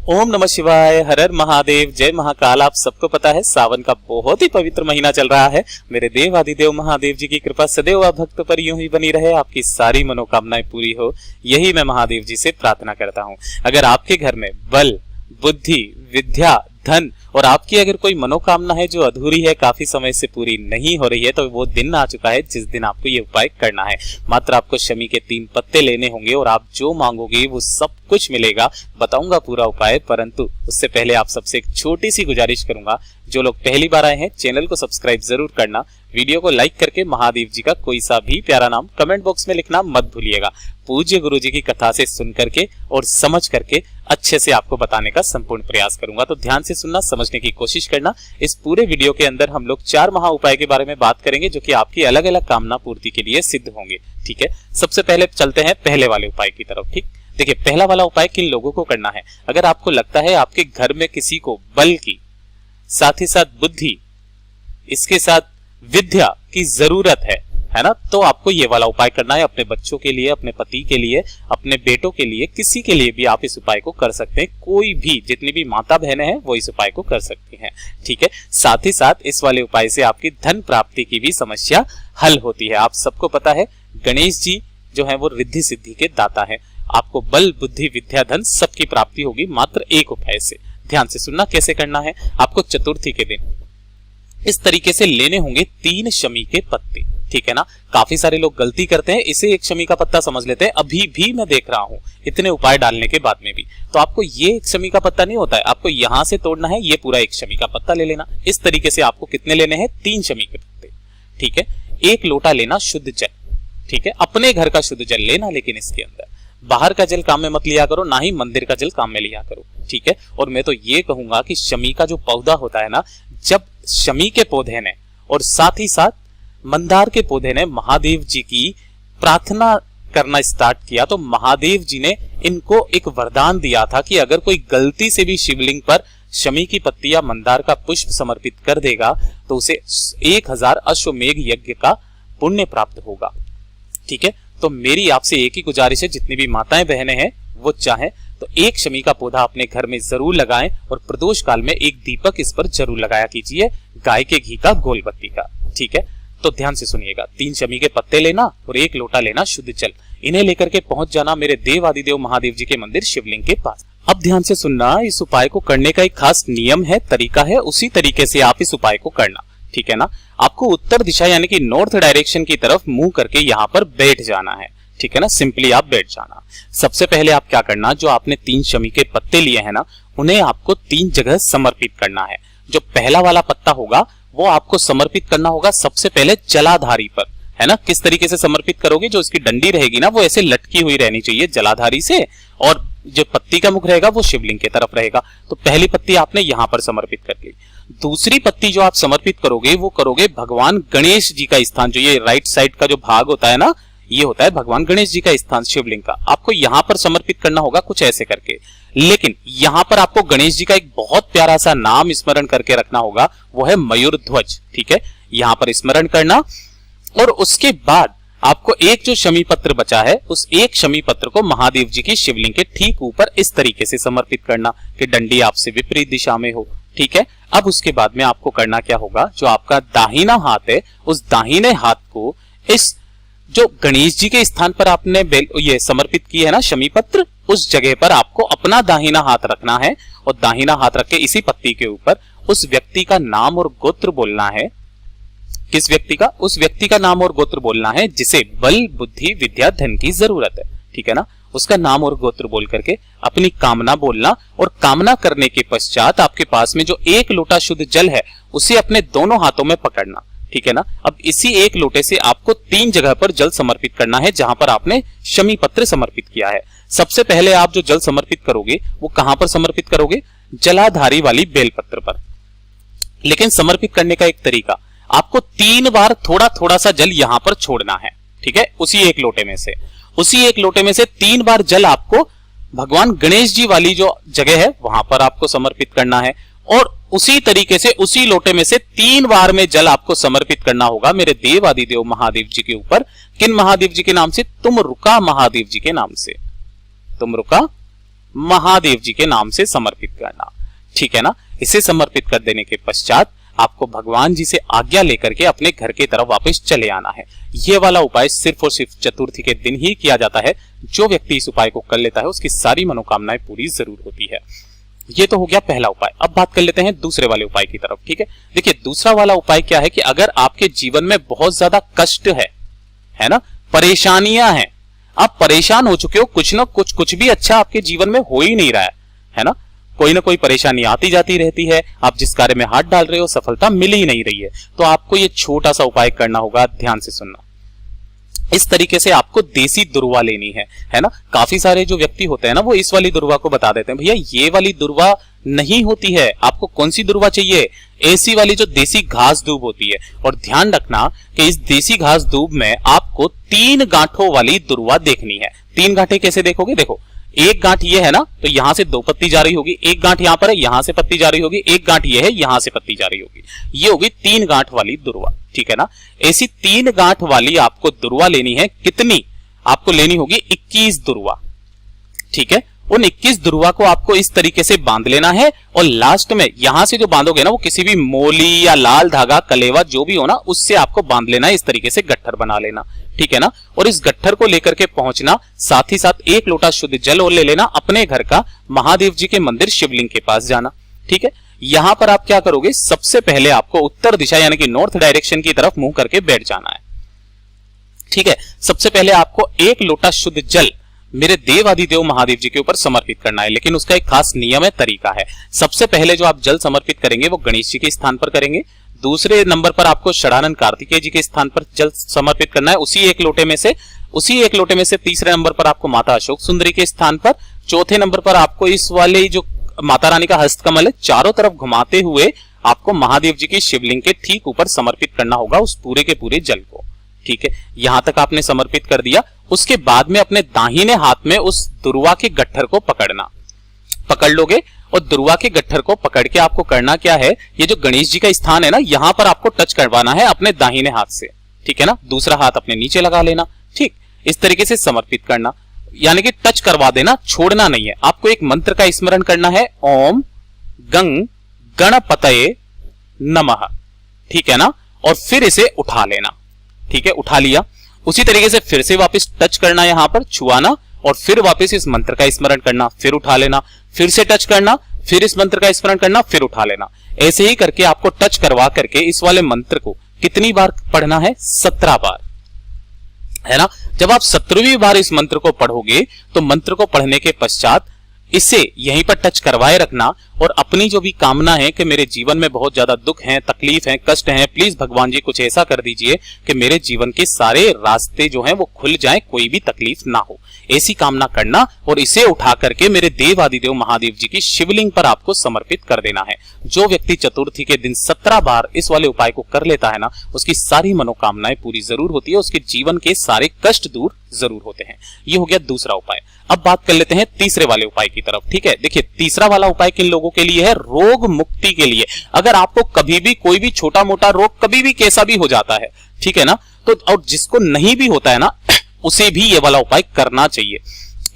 ओम नमः शिवाय, हर हर महादेव, जय महाकाल। आप सबको पता है सावन का बहुत ही पवित्र महीना चल रहा है। मेरे देव आदिदेव महादेव जी की कृपा सदैव आप भक्त पर यूं ही बनी रहे, आपकी सारी मनोकामनाएं पूरी हो, यही मैं महादेव जी से प्रार्थना करता हूं। अगर आपके घर में बल, बुद्धि, विद्या, धन और आपकी अगर कोई मनोकामना है जो अधूरी है, काफी समय से पूरी नहीं हो रही है, तो वो दिन आ चुका है जिस दिन आपको ये उपाय करना है। मात्र आपको शमी के 3 पत्ते लेने होंगे और आप जो मांगोगे वो सब कुछ मिलेगा। बताऊंगा पूरा उपाय, परंतु उससे पहले आप सबसे एक छोटी सी गुजारिश करूंगा। जो लोग पहली बार आए हैं, चैनल को सब्सक्राइब जरूर करना, वीडियो को लाइक करके महादेव जी का कोई सा भी प्यारा नाम कमेंट बॉक्स में लिखना मत भूलिएगा। पूज्य गुरु जी की कथा से सुन करके और समझ करके अच्छे से आपको बताने का संपूर्ण प्रयास करूंगा, तो ध्यान से सुनना, समझने की कोशिश करना। इस पूरे वीडियो के अंदर हम लोग 4 महा उपाय के बारे में बात करेंगे जो कि आपकी अलग अलग कामना पूर्ति के लिए सिद्ध होंगे। ठीक है, सबसे पहले चलते हैं पहले वाले उपाय की तरफ। ठीक, देखिए पहला वाला उपाय किन लोगों को करना है। अगर आपको लगता है आपके घर में किसी को बल की, साथ ही साथ बुद्धि, इसके साथ विद्या की जरूरत है ना, तो आपको ये वाला उपाय करना है। अपने बच्चों के लिए, अपने पति के लिए, अपने बेटों के लिए, किसी के लिए भी आप इस उपाय को कर सकते हैं। कोई भी, जितनी भी माता बहनें हैं वो इस उपाय को कर सकती हैं। ठीक है, साथ ही साथ इस वाले उपाय से आपकी धन प्राप्ति की भी समस्या हल होती है। आप सबको पता है गणेश जी जो है वो रिद्धि सिद्धि के दाता है। आपको बल, बुद्धि, विद्या, धन सबकी प्राप्ति होगी मात्र एक उपाय से। ध्यान से सुनना कैसे करना है। आपको चतुर्थी के दिन इस तरीके से लेने होंगे 3 शमी के पत्ते। ठीक है ना, काफी सारे लोग गलती करते हैं, इसे एक शमी का पत्ता समझ लेते हैं। अभी भी मैं देख रहा हूं इतने उपाय डालने के बाद में भी। तो आपको ये एक शमी का पत्ता नहीं होता है, आपको यहां से तोड़ना है, ये पूरा एक शमी का पत्ता ले लेना। इस तरीके से आपको कितने लेने हैं? 3 शमी के पत्ते। ठीक है, 1 लोटा लेना शुद्ध जल। ठीक है, अपने घर का शुद्ध जल लेना, लेकिन इसके अंदर बाहर का जल काम में मत लिया करो, ना ही मंदिर का जल काम में लिया करो। ठीक है, और मैं तो ये कहूंगा कि शमी का जो पौधा होता है ना, जब शमी के पौधे ने और साथ ही साथ मंदार के पौधे ने महादेव जी की प्रार्थना करना स्टार्ट किया, तो महादेव जी ने इनको एक वरदान दिया था कि अगर कोई गलती से भी शिवलिंग पर शमी की पत्ती या मंदार का पुष्प समर्पित कर देगा तो उसे 1000 अश्वमेघ यज्ञ का पुण्य प्राप्त होगा। ठीक है, तो मेरी आपसे एक ही गुजारिश है, जितनी भी माताएं बहनें हैं वो चाहें तो एक शमी का पौधा अपने घर में जरूर लगाएं और प्रदोष काल में एक दीपक इस पर जरूर लगाया कीजिए, गाय के घी का, गोल बत्ती का। ठीक है, तो ध्यान से सुनिएगा। 3 शमी के पत्ते लेना और 1 लोटा लेना शुद्ध जल। इन्हें लेकर के पहुंच जाना मेरे देव आदिदेव महादेव जी के मंदिर शिवलिंग के पास। अब ध्यान से सुनना, इस उपाय को करने का एक खास नियम है, तरीका है, उसी तरीके से आप इस उपाय को करना। ठीक है ना, आपको उत्तर दिशा यानी कि नॉर्थ डायरेक्शन की तरफ मुंह करके यहाँ पर बैठ जाना है। ठीक है ना, सिंपली आप बैठ जाना। सबसे पहले आप क्या करना, जो आपने 3 शमी के पत्ते लिए हैं ना, उन्हें आपको 3 जगह समर्पित करना है। जो पहला वाला पत्ता होगा वो आपको समर्पित करना होगा सबसे पहले जलाधारी पर, है ना। किस तरीके से समर्पित करोगे, जो उसकी डंडी रहेगी ना वो ऐसे लटकी हुई रहनी चाहिए जलाधारी से, और जो पत्ती का मुख रहेगा वो शिवलिंग की तरफ रहेगा। तो पहली पत्ती आपने यहां पर समर्पित कर ली। दूसरी पत्ती जो आप समर्पित करोगे वो करोगे भगवान गणेश जी का स्थान, जो ये राइट साइड का जो भाग होता है ना, ये होता है भगवान गणेश जी का स्थान शिवलिंग का। आपको यहां पर समर्पित करना होगा कुछ ऐसे करके, लेकिन यहां पर आपको गणेश जी का एक बहुत प्यारा सा नाम स्मरण करके रखना होगा, वो है मयूर ध्वज। ठीक है, यहां पर स्मरण करना, और उसके बाद आपको एक जो शमी पत्र बचा है उस एक शमी पत्र को महादेव जी की शिवलिंग के ठीक ऊपर इस तरीके से समर्पित करना कि डंडी आपसे विपरीत दिशा में हो। ठीक है, अब उसके बाद में आपको करना क्या होगा, जो आपका दाहिना हाथ है उस दाहिने हाथ को इस जो गणेश जी के स्थान पर आपने ये समर्पित की है ना शमी पत्र, उस जगह पर आपको अपना दाहिना हाथ रखना है और दाहिना हाथ रख के इसी पत्ती के ऊपर उस व्यक्ति का नाम और गोत्र बोलना है। किस व्यक्ति का? उस व्यक्ति का नाम और गोत्र बोलना है जिसे बल, बुद्धि, विद्या, धन की जरूरत है। ठीक है ना, उसका नाम और गोत्र बोल करके अपनी कामना बोलना, और कामना करने के पश्चात आपके पास में जो 1 लोटा शुद्ध जल है उसे अपने दोनों हाथों में पकड़ना। ठीक है ना, अब इसी 1 लोटे से आपको 3 जगह पर जल समर्पित करना है जहां पर आपने शमी पत्र समर्पित किया है। सबसे पहले आप जो जल समर्पित करोगे वो कहां पर समर्पित करोगे? जलाधारी वाली बेलपत्र पर। लेकिन समर्पित करने का एक तरीका, आपको 3 बार थोड़ा थोड़ा सा जल यहां पर छोड़ना है। ठीक है, उसी 1 लोटे में से 3 बार जल आपको भगवान गणेश जी वाली जो जगह है वहां पर आपको समर्पित करना है, और उसी तरीके से उसी लोटे में से 3 बार में जल आपको समर्पित करना होगा मेरे देव आदिदेव महादेव जी के ऊपर। किन महादेव जी के नाम से? तुम रुका महादेव जी के नाम से। तुम रुका महादेव जी के नाम से समर्पित करना, ठीक है ना। इसे समर्पित कर देने के पश्चात आपको भगवान जी से आज्ञा लेकर के अपने घर की तरफ वापस चले आना है। ये वाला उपाय सिर्फ और सिर्फ चतुर्थी के दिन ही किया जाता है। जो व्यक्ति इस उपाय को कर लेता है उसकी सारी मनोकामनाएं पूरी जरूर होती है। ये तो हो गया पहला उपाय। अब बात कर लेते हैं दूसरे वाले उपाय की तरफ, ठीक है। देखिए दूसरा वाला उपाय क्या है कि अगर आपके जीवन में बहुत ज्यादा कष्ट है ना, परेशानियां हैं, आप परेशान हो चुके हो, कुछ ना कुछ भी अच्छा आपके जीवन में हो ही नहीं रहा है ना, कोई ना कोई परेशानी आती जाती रहती है, आप जिस कार्य में हाथ डाल रहे हो सफलता मिल ही नहीं रही है, तो आपको ये छोटा सा उपाय करना होगा। ध्यान से सुनना। इस तरीके से आपको देसी दुर्वा लेनी है ना। काफी सारे जो व्यक्ति होते हैं ना वो इस वाली दुर्वा को बता देते हैं, भैया ये वाली दुर्वा नहीं होती है, आपको कौन सी दुर्वा चाहिए, ऐसी वाली जो देसी घास दूब होती है। और ध्यान रखना कि इस देसी घास दूब में आपको 3 गांठों वाली दुर्वा देखनी है। 3 गांठें कैसे देखोगे, देखो एक गांठ ये है ना, तो यहां से 2 पत्ती जा रही होगी, एक गांठ यहां पर है, यहां से पत्ती जा रही होगी, एक गांठ ये है, यहां से पत्ती जा रही होगी, ये होगी 3 गांठ वाली दुर्वा, ठीक है ना। ऐसी 3 गांठ वाली आपको दुर्वा लेनी है। कितनी आपको लेनी होगी, 21 दुर्वा, ठीक है। उन 21 दुर्वा को आपको इस तरीके से बांध लेना है और लास्ट में यहां से जो बांधोगे ना वो किसी भी मोली या लाल धागा कलेवा जो भी हो ना उससे आपको बांध लेना है। इस तरीके से गट्ठर बना लेना, ठीक है ना। और इस गट्ठर को लेकर के पहुंचना, साथ ही साथ 1 लोटा शुद्ध जल और ले लेना, अपने घर का महादेव जी के मंदिर शिवलिंग के पास जाना, ठीक है। यहां पर आप क्या करोगे, सबसे पहले आपको उत्तर दिशा यानी कि नॉर्थ डायरेक्शन की तरफ मुंह करके बैठ जाना है, ठीक है। सबसे पहले आपको 1 लोटा शुद्ध जल मेरे देवाधिदेव महादेव जी के ऊपर समर्पित करना है, लेकिन उसका एक खास नियम है, तरीका है। सबसे पहले जो आप जल समर्पित करेंगे वो गणेश जी के स्थान पर करेंगे। दूसरे नंबर पर आपको षडानंद कार्तिकेय जी के स्थान पर जल समर्पित करना है उसी एक लोटे में से। तीसरे नंबर पर आपको माता अशोक सुंदरी के स्थान पर। चौथे नंबर पर आपको इस वाले जो माता रानी का हस्तकमल है चारों तरफ घुमाते हुए आपको महादेव जी की शिवलिंग के ठीक ऊपर समर्पित करना होगा उस पूरे के पूरे जल को, ठीक है। यहां तक आपने समर्पित कर दिया। उसके बाद में अपने दाहिने हाथ में उस दुर्वा के गट्ठर को पकड़ लोगे और दुर्वा के गट्ठर को पकड़ के आपको करना क्या है, ये जो गणेश जी का स्थान है ना यहां पर आपको टच करवाना है अपने दाहिने हाथ से, ठीक है ना। दूसरा हाथ अपने नीचे लगा लेना, ठीक। इस तरीके से समर्पित करना, यानी कि टच करवा देना, छोड़ना नहीं है। आपको एक मंत्र का स्मरण करना है, ओम गंग गणपतये नमः, ठीक है ना। और फिर इसे उठा लेना, ठीक है। उठा लिया, उसी तरीके से फिर से वापस टच करना, यहां पर छुआना और फिर वापस इस मंत्र का स्मरण करना, फिर उठा लेना, फिर से टच करना, फिर इस मंत्र का स्मरण करना, फिर उठा लेना। ऐसे ही करके आपको टच करवा करके इस वाले मंत्र को कितनी बार पढ़ना है, 17 बार, है ना। जब आप 17वीं बार इस मंत्र को पढ़ोगे तो मंत्र को पढ़ने के पश्चात इसे यहीं पर टच करवाए रखना और अपनी जो भी कामना है कि मेरे जीवन में बहुत ज्यादा दुख है, तकलीफ है, कष्ट है, प्लीज भगवान जी कुछ ऐसा कर दीजिए कि मेरे जीवन के सारे रास्ते जो हैं वो खुल जाएं, कोई भी तकलीफ ना हो, ऐसी कामना करना और इसे उठा करके मेरे देवाधिदेव महादेव जी की शिवलिंग पर आपको समर्पित कर देना है। जो व्यक्ति चतुर्थी के दिन 17 बार इस वाले उपाय को कर लेता है ना उसकी सारी मनोकामनाएं पूरी जरूर होती है, उसके जीवन के सारे कष्ट दूर जरूर होते हैं। ये हो गया दूसरा उपाय। अब बात कर लेते हैं तीसरे वाले उपाय की तरफ, ठीक है। देखिए तीसरा वाला उपाय किन लोगों के लिए है, रोग मुक्ति के लिए। अगर आपको कभी भी कोई भी छोटा मोटा रोग कभी भी कैसा भी हो जाता है, ठीक है ना, तो और जिसको नहीं भी होता है ना उसे भी ये वाला उपाय करना चाहिए।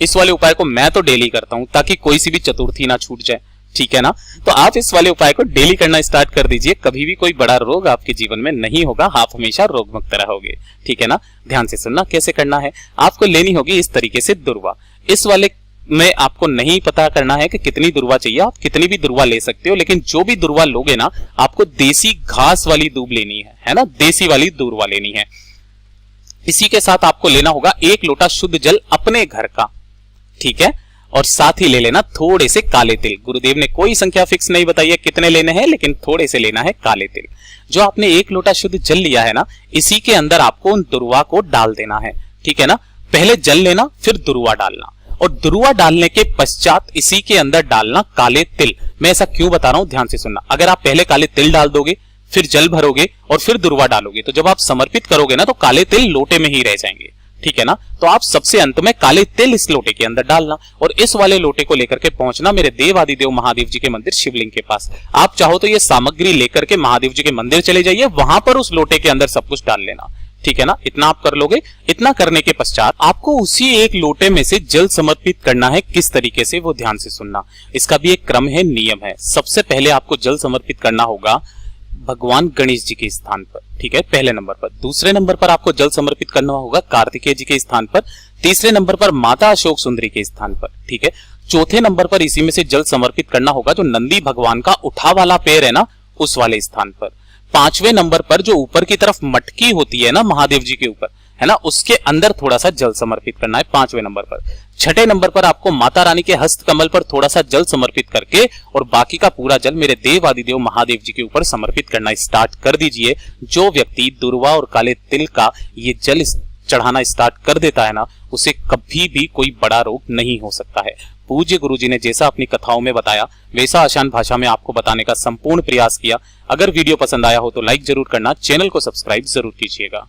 इस वाले उपाय को मैं तो डेली करता हूं ताकि कोई सी भी चतुर्थी ना छूट जाए, ठीक है ना। तो आप इस वाले उपाय को डेली करना स्टार्ट कर दीजिए, कभी भी कोई बड़ा रोग आपके जीवन में नहीं होगा, आप हमेशा रोग मुक्त रहोगे, ठीक है ना। ध्यान से सुनना कैसे करना है। आपको लेनी होगी इस तरीके से दुर्वा। इस वाले में आपको नहीं पता करना है कि कितनी दुर्वा चाहिए, आप कितनी भी दुर्वा ले सकते हो, लेकिन जो भी दुर्वा लोगे ना आपको देसी घास वाली दूब लेनी है ना, देसी वाली दुर्वा लेनी है। इसी के साथ आपको लेना होगा 1 लोटा शुद्ध जल अपने घर का, ठीक है। और साथ ही ले लेना थोड़े से काले तिल। गुरुदेव ने कोई संख्या फिक्स नहीं बताई है कितने लेने हैं, लेकिन थोड़े से लेना है काले तिल। जो आपने 1 लोटा शुद्ध जल लिया है ना इसी के अंदर आपको उन दुर्वा को डाल देना है, ठीक है ना। पहले जल लेना फिर दुर्वा डालना और दुर्वा डालने के पश्चात इसी के अंदर डालना काले तिल। मैं ऐसा क्यों बता रहा हूं, ध्यान से सुनना। अगर आप पहले काले तिल डाल दोगे फिर जल भरोगे और फिर दुर्वा डालोगे तो जब आप समर्पित करोगे ना तो काले तिल लोटे में ही रह जाएंगे, ठीक है ना। तो आप सबसे अंत में काले तिल इस लोटे के अंदर डालना और इस वाले लोटे को लेकर के पहुंचना मेरे देवाधिदेव महादेव जी के मंदिर शिवलिंग के पास। आप चाहो तो ये सामग्री लेकर के महादेव जी के मंदिर चले जाइए, वहां पर उस लोटे के अंदर सब कुछ डाल लेना, ठीक है ना, इतना आप कर लोगे। इतना करने के पश्चात आपको उसी एक लोटे में से जल समर्पित करना है। किस तरीके से, वो ध्यान से सुनना। इसका भी एक क्रम है, नियम है। सबसे पहले आपको जल समर्पित करना होगा भगवान गणेश जी के स्थान पर, ठीक है, पहले नंबर पर। दूसरे नंबर पर आपको जल समर्पित करना होगा कार्तिकेय जी के स्थान पर। तीसरे नंबर पर माता अशोक सुंदरी के स्थान पर, ठीक है। चौथे नंबर पर इसी में से जल समर्पित करना होगा जो नंदी भगवान का उठा वाला पैर है ना, उस वाले स्थान पर। पांचवें नंबर पर जो ऊपर की तरफ मटकी होती है ना महादेव जी के ऊपर, है ना, उसके अंदर थोड़ा सा जल समर्पित करना है, पांचवें नंबर पर। छठे नंबर पर आपको माता रानी के हस्त कमल पर थोड़ा सा जल समर्पित करके और बाकी का पूरा जल मेरे देव आदिदेव महादेव जी के ऊपर समर्पित करना स्टार्ट कर दीजिए। जो व्यक्ति दुर्वा और काले तिल का ये जल चढ़ाना स्टार्ट कर देता है ना, उसे कभी भी कोई बड़ा रोग नहीं हो सकता है। पूज्य गुरुजी ने जैसा अपनी कथाओं में बताया वैसा आसान भाषा में आपको बताने का संपूर्ण प्रयास किया। अगर वीडियो पसंद आया हो तो लाइक जरूर करना, चैनल को सब्सक्राइब जरूर कीजिएगा।